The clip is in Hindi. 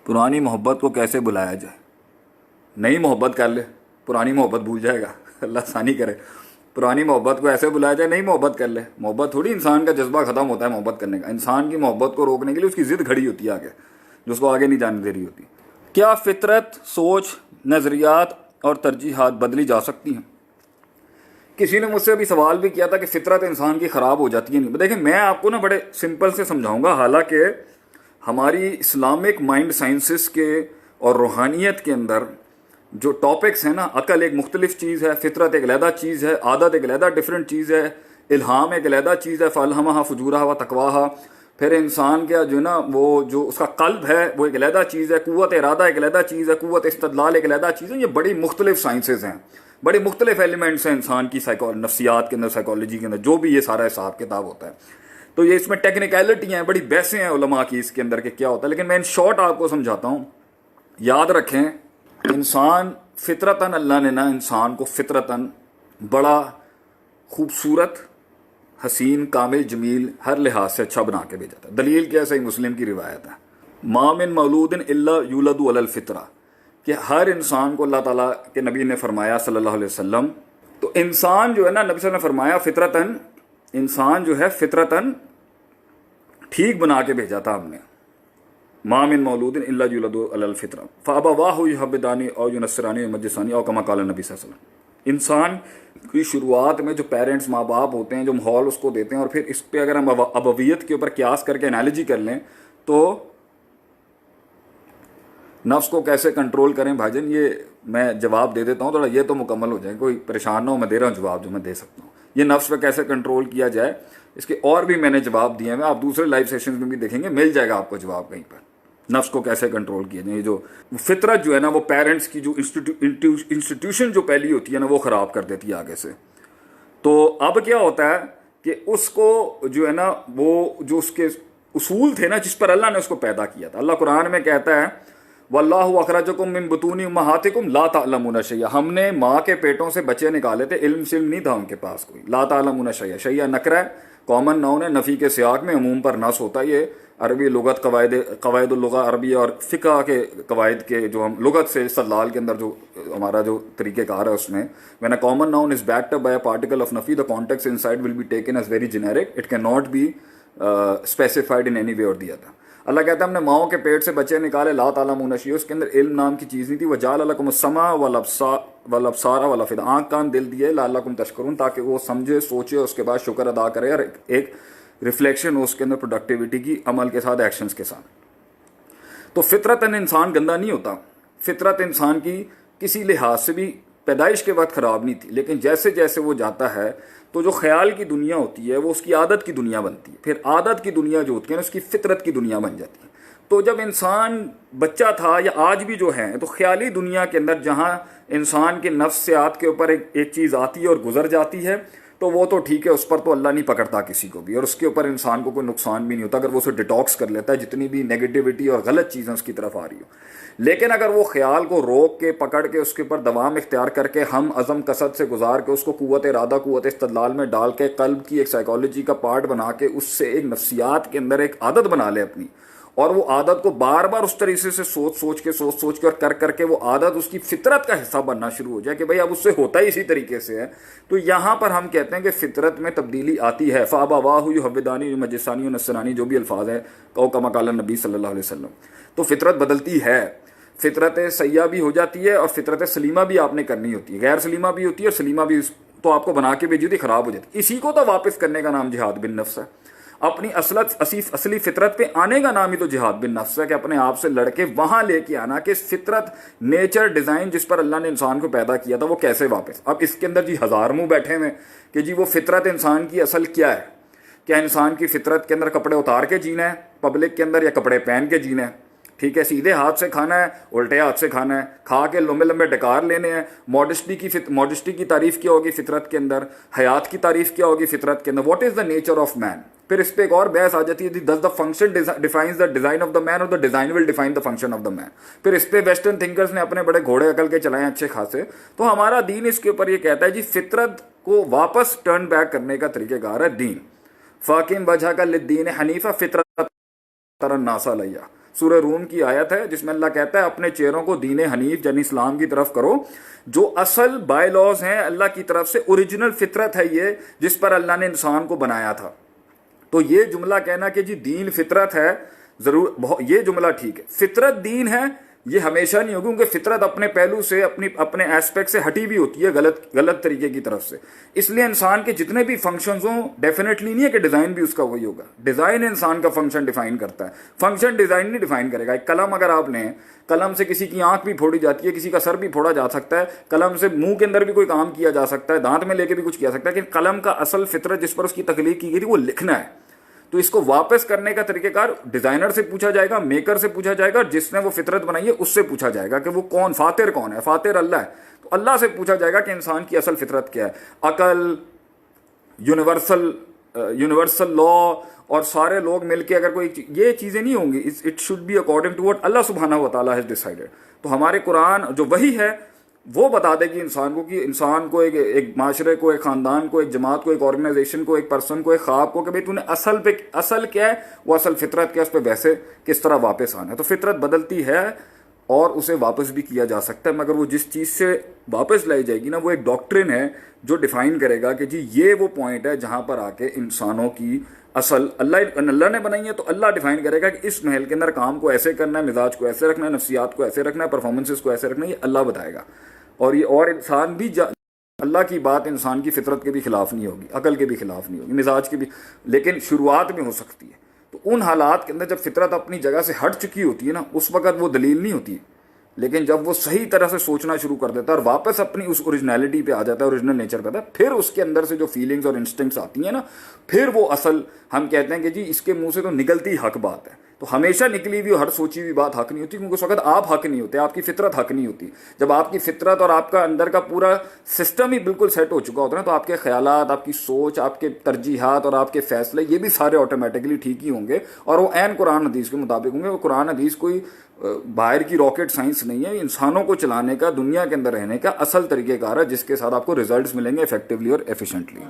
पुरानी मोहब्बत को कैसे बुलाया जाए? नई मोहब्बत कर ले, पुरानी मोहब्बत भूल जाएगा। अल्लाह आसानी करे। पुरानी मोहब्बत को ऐसे बुलाया जाए, नई मोहब्बत कर ले। मोहब्बत थोड़ी इंसान का जज्बा ख़त्म होता है मोहब्बत करने का। इंसान की मोहब्बत को रोकने के लिए उसकी ज़िद खड़ी होती है आगे, जो उसको आगे नहीं जाने दे रही होती। क्या फ़ितरत, सोच, नज़रियात और तरजीहात बदली जा सकती हैं? किसी ने मुझसे अभी सवाल भी किया था कि फ़ितरत इंसान की ख़राब हो जाती है नहीं। देखिए, मैं आपको ना बड़े सिंपल से समझाऊंगा। हालांकि हमारी इस्लामिक माइंड साइंसेस के और रूहानियत के अंदर जो टॉपिक्स हैं ना, अकल एक मुख्तलिफ चीज़ है, फितरत एक अलहदा चीज़ है, आदत एक अलहदा डिफरेंट चीज़ है, इल्हाम एक अलहदा चीज़ है, फ़अल्हमहा फ़ुजूरहा व तक़वाहा। फिर इंसान का जो ना वो जो उसका कल्ब है वो एक अलहदा चीज़ है, क़ुव्वत इरादा एक अलहदा चीज़ है, क़ुव्वत इस्तदलाल एक अलहदा चीज़ है। ये बड़ी मुख्तलिफ साइंसेज हैं, बड़ी मुख्तलिफ एलिमेंट्स हैं इंसान की नफ्सियात के अंदर, साइकोलॉजी के अंदर, जो भी ये सारा हिसाब किताब होता है। तो ये इसमें टेक्निकलिटी हैं, बड़ी बहसें हैं उलमा की इसके अंदर कि क्या होता है। लेकिन मैं इन शॉर्ट आपको समझाता हूँ। याद रखें, इंसान फितरतन, अल्लाह ने ना इंसान को फितरतन बड़ा खूबसूरत, हसीन, कामिल, जमील, हर लिहाज से अच्छा बना के भेजा था। दलील क्या है? सही मुस्लिम की रिवायत है, मा मिन मौलूदिन इल्ला यूलदु अलल फितरा, कि हर इंसान को अल्लाह ताला के नबी ने फरमाया सल्लल्लाहु अलैहि वसल्लम, तो इंसान जो है ना, नबी सल्लल्लाहु अलैहि वसल्लम ने फरमाया फितरतन, इंसान जो है फितरतन ठीक बना के भेजा था हमने। मा मिन मौलूदिन इल्ला यूलदु अलल फितरा फ़अबवाहु युहव्विदानी औ युनस्सिरानी औ युमज्जिसानी औ कमा क़ाला नबी सल्लल्लाहु अलैहि वसल्लम। इंसान की शुरुआत में जो पेरेंट्स, माँ बाप होते हैं, जो माहौल उसको देते हैं, और फिर इस पर अगर हम अबवियत के ऊपर क्यास करके एनालॉजी कर लें तो नफ्स को कैसे कंट्रोल करें भाईजान, ये मैं जवाब दे देता हूँ थोड़ा, ये तो मुकम्मल हो जाए, कोई परेशान ना हो, मैं दे रहा हूँ जवाब जो मैं दे सकता हूँ। ये नफ्स पे कैसे कंट्रोल किया जाए, इसके और भी मैंने जवाब दिए हैं, आप दूसरे लाइव सेशन में भी देखेंगे, मिल जाएगा आपको जवाब कहीं पर। नफ्स को कैसे कंट्रोल किया जाए, जो फितरत जो है ना, वो पेरेंट्स की जो इंस्टीट्यूशन जो पहली होती है ना, वो ख़राब कर देती है आगे से। तो अब क्या होता है कि उसको जो है ना, वो जो उसके उसूल थे ना, जिस पर अल्लाह ने उसको पैदा किया था, अल्लाह कुरान में कहता है वल्लाहु अखरजकुम मिन बुतूनी उम्महातिकुम ला तअलमूना शैया, हमने माँ के पेटों से बच्चे निकाले थे, इल्म शिल्म नहीं था उनके पास कोई। ला तअलमूना शैया, शैया नकरा है, कॉमन नाउन है, नफ़ी के सियाक में अमूम पर नस होता है। ये अरबी लुगत कवायदुल लुगा अरबी और फ़िक़्ह के कवायद के जो हम लुगत से इस्तदलाल के अंदर जो हमारा जो तरीक़ेकार है उसमें, when a common noun is backed up by a particle of नफ़ी the context inside will be taken as very generic, it can not be specified in any way और दी अदर। अल्लाह कहता है हमने माओ के पेट से बच्चे निकाले, ला तालमूना शैया, उसके अंदर इल्म नाम की चीज़ नहीं थी। वजाल लकुमुस्समा वल अब्सार वल अफ़िदा, आँख कान दिल दिए, लअल्लकुम तशकुरून, ताकि वो समझे, सोचे, उसके बाद शुक्र अदा करे, और एक रिफ्लेक्शन हो उसके अंदर प्रोडक्टिविटी की, अमल के साथ, एक्शंस के साथ। तो फितरतन इंसान गंदा नहीं होता। फितरत इंसान की किसी लिहाज से भी पैदाइश के वक्त ख़राब नहीं थी, लेकिन जैसे जैसे वो जाता है तो जो ख्याल की दुनिया होती है वो उसकी आदत की दुनिया बनती है, फिर आदत की दुनिया जो होती है ना, उसकी फितरत की दुनिया बन जाती है। तो जब इंसान बच्चा था या आज भी जो है, तो ख्याली दुनिया के अंदर जहाँ इंसान के नफ्सियात के ऊपर एक चीज़ आती है और गुजर जाती है, तो वो तो ठीक है, उस पर तो अल्लाह नहीं पकड़ता किसी को भी, और उसके ऊपर इंसान को कोई नुकसान भी नहीं होता अगर वो उसे डिटॉक्स कर लेता है, जितनी भी नेगेटिविटी और गलत चीज़ें उसकी तरफ आ रही हो। लेकिन अगर वो ख्याल को रोक के, पकड़ के, उसके ऊपर दवाम इख्तियार करके, हम अज़म कसद से गुजार के, उसको क़ुव्वत इरादा, क़ुव्वत इस्तदलाल में डाल के, कल्ब की एक साइकोलॉजी का पार्ट बना के, उससे एक नफ्सियात के अंदर एक आदत बना ले अपनी, और वो आदत को बार बार उस तरीके से सोच सोच के और कर करके वो आदत उसकी फितरत का हिस्सा बनना शुरू हो जाए कि भाई अब उससे होता ही इसी तरीके से है, तो यहाँ पर हम कहते हैं कि फितरत में तब्दीली आती है। फ़अबवाहु युहव्विदानी युमज्जिसानी और नस्रानी, जो भी अल्फाज है, कौ कमा क़ाला नबी सल्लल्लाहु अलैहि वसल्लम। तो फितरत बदलती है, फितरत सैया भी हो जाती है, और फितरत सलीमा भी आपने करनी होती है, गैर सलीमा भी होती है, और सलीमा भी तो आपको बना के भेजी होती, ख़राब हो जाती है। इसी को तो वापस करने का नाम जिहाद बिन नफ्स है। अपनी असली फितरत पे आने का नाम ही तो जिहाद बिन नफ्स है, कि अपने आप से लड़के वहां लेके आना कि फितरत, नेचर, डिज़ाइन जिस पर अल्लाह ने इंसान को पैदा किया था, वो कैसे वापस। अब इसके अंदर जी हज़ार मुँह बैठे हुए कि जी वो फितरत इंसान की असल क्या है। क्या इंसान की फितरत के अंदर कपड़े उतार के जीना है पब्लिक के अंदर, या कपड़े पहन के जीना है? ठीक है, सीधे हाथ से खाना है, उल्टे हाथ से खाना है, खा के लंबे लंबे डकार लेने हैं। मॉडेस्टी की तारीफ क्या होगी फितरत के अंदर, हयात की तारीफ क्या होगी फितरत के अंदर, what is the nature of man. फिर इस पर एक और बहस आ जाती है, does the function defines the design of the man, और the design will define the function of the man. फिर इस पर वेस्टर्न थिंकर्स ने अपने बड़े घोड़े अकल के चलाए अच्छे खासे। तो हमारा दीन इसके ऊपर ये कहता है जी फितरत को वापस टर्न बैक करने का तरीक़ेकार है दीन। फ़ाकिम वजह का लिद्दीन हनीफा फितरत तरन्नासा लैया, सूरह रूम की आयत है जिसमें अल्लाह कहता है अपने चेहरों को दीन हनीफ यानी इस्लाम की तरफ करो, जो असल बाय लॉज हैं अल्लाह की तरफ से, ओरिजिनल फितरत है ये जिस पर अल्लाह ने इंसान को बनाया था। तो ये जुमला कहना कि जी दीन फितरत है, जरूर ये जुमला ठीक है। फितरत दीन है ये हमेशा नहीं होगी, क्योंकि फितरत अपने पहलू से अपने एस्पेक्ट से हटी भी होती है गलत तरीके की तरफ से। इसलिए इंसान के जितने भी फंक्शंस हों, डेफिनेटली नहीं है कि डिजाइन भी उसका वही होगा। डिजाइन इंसान का फंक्शन डिफाइन करता है, फंक्शन डिजाइन नहीं डिफाइन करेगा। एक कलम अगर आप लें, कलम से किसी की आंख भी फोड़ी जाती है, किसी का सर भी फोड़ा जा सकता है, कलम से मुंह के अंदर भी कोई काम किया जा सकता है, दांत में लेके भी कुछ किया सकता है, लेकिन कलम का असल फितरत जिस पर उसकी तख्लीक की गई थी वो लिखना है। तो इसको वापस करने का तरीकेकार डिजाइनर से पूछा जाएगा, मेकर से पूछा जाएगा, जिसने वो फितरत बनाई है उससे पूछा जाएगा कि वो कौन, फातिर कौन है। फातिर अल्लाह है, तो अल्लाह से पूछा जाएगा कि इंसान की असल फितरत क्या है। अकल, यूनिवर्सल लॉ और सारे लोग मिलके अगर कोई ये चीजें नहीं होंगी, it should be according to what अल्लाह सुब्हानहू व तआला हैज डिसाइडेड। तो हमारे कुरान जो वही है वो बता देगी इंसान को कि इंसान को, एक माशरे को, एक खानदान को, एक जमात को, एक ऑर्गेनाइजेशन को, एक पर्सन को, एक ख्वाब को, कि भाई तूने असल क्या है, वो असल फितरत क्या है, उस पर वैसे किस तरह वापस आना है। तो फितरत बदलती है और उसे वापस भी किया जा सकता है, मगर वो जिस चीज़ से वापस लाई जाएगी ना, वो एक डॉक्ट्रिन है जो डिफाइन करेगा कि जी ये वो पॉइंट है जहां पर आके इंसानों की असल अल्लाह ने बनाई है। तो अल्लाह डिफाइन करेगा कि इस महल के अंदर काम को ऐसे करना है, मिजाज को ऐसे रखना है, नफ्सियात को ऐसे रखना है, परफॉर्मेंसेस को ऐसे रखना है, ये अल्लाह बताएगा। और इंसान भी अल्लाह की बात इंसान की फितरत के भी खिलाफ नहीं होगी, अकल के भी खिलाफ नहीं होगी, मिजाज के भी, लेकिन शुरुआत में हो सकती है। तो उन हालात के अंदर जब फितरत अपनी जगह से हट चुकी होती है ना, उस वक्त वो दलील नहीं होती। लेकिन जब वो सही तरह से सोचना शुरू कर देता है और वापस अपनी उस ओरिजिनलिटी पे आ जाता है, ओरिजिनल नेचर पे आता है, फिर उसके अंदर से जो फीलिंग्स और इंस्टिंक्ट्स आती हैं ना, फिर वो असल, हम कहते हैं कि जी इसके मुंह से तो निकलती हक बात है। तो हमेशा निकली हुई हर सोची हुई बात हक नहीं होती, क्योंकि उस वक्त आप हक नहीं होते, आपकी फितरत हक नहीं होती। जब आपकी फितरत और आपका अंदर का पूरा सिस्टम ही बिल्कुल सेट हो चुका होता है ना, तो आपके ख्यालात, आपकी सोच, आपके तरजीहात और आपके फैसले, ये भी सारे ऑटोमेटिकली ठीक ही होंगे और वो ऐन कुरान हदीस के मुताबिक होंगे। वो कुरान हदीस कोई बाहर की रॉकेट साइंस नहीं है, इंसानों को चलाने का, दुनिया के अंदर रहने का असल तरीकेकार है, जिसके साथ आपको रिजल्ट्स मिलेंगे इफेक्टिवली और एफिशिएंटली।